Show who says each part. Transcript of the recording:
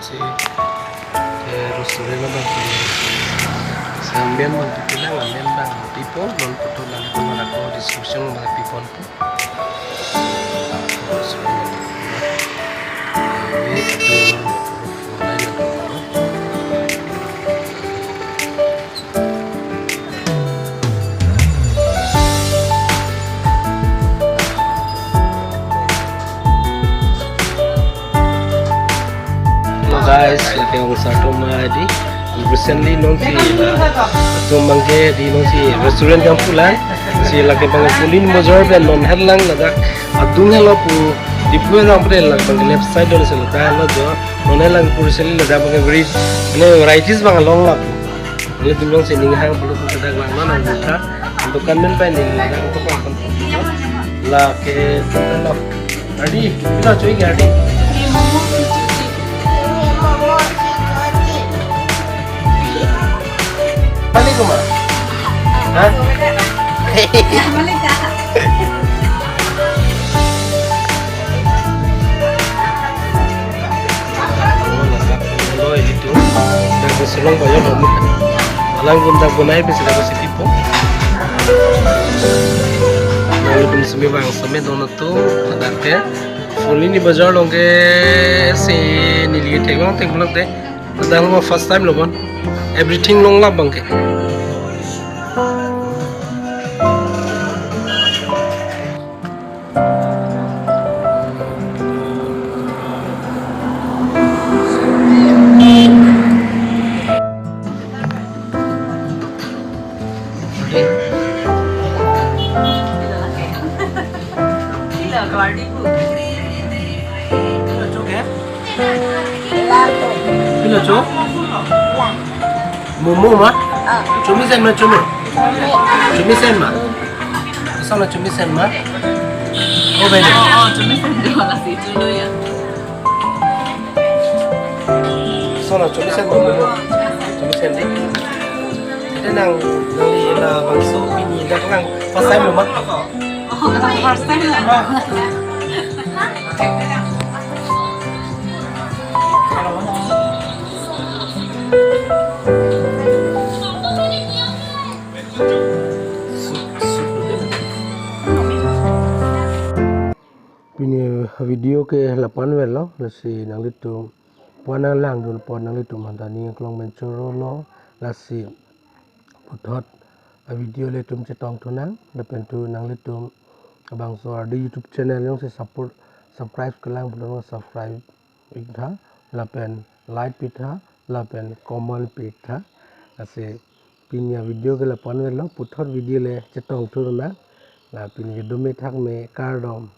Speaker 1: si restaurant bang si sambian bang kita ngamen bang people non foto nang itu mana ko description mana people po guys, lagi orang satu madi. Recently nong si tu mangke di nong si restaurant yang pulang si lagi bang Phuloni mazar ben non herlang laga adung helo pu di puan orang pada lag bang left side dulu sel ta helo jo non herlang pu recently laga bang very ne varieties bang long lag le tu nong si ning hang bulu tu kada lang non buka dukan men pa ning laga ko pa la ke tu adi kita cuy gadi balik rumah, hah?
Speaker 2: Balik kah?
Speaker 1: Oh, itu, dan keselong banyak banget. Alang gunta gunai bisa dapat si tipu. Lalu pun semua bang, semua dono tu ada ke. Phuloni bazar longke si nili teglong deh. Dalam first time loh bang. Everything long lah bang ke.
Speaker 2: Karbi bu.
Speaker 1: Kilo cok? Momo mah? Cumi sen mah cumi? Cumi sen mah? Sana cumi sen mah? Oh beda.
Speaker 2: Oh, cumi sen jualan sih dulu ya.
Speaker 1: Sana cumi sen mah momo? Cumi sen deh. Kita nang li la bangso bini dah kan first time mah?
Speaker 2: Oh, first time lah.
Speaker 1: Punya video ke 8 velo nasi nang litu puana lang dun pon nang litu mandani klong mencuro lo nasi putot video le tum cetong tunang depen tu nang litu abang so di YouTube channel yang se support subscribe kelang belum subscribe itha lapen like pitha lapen comment pitha nasi punya video ke 8 velo putot video le cetong tunang la pin video me thak me kardom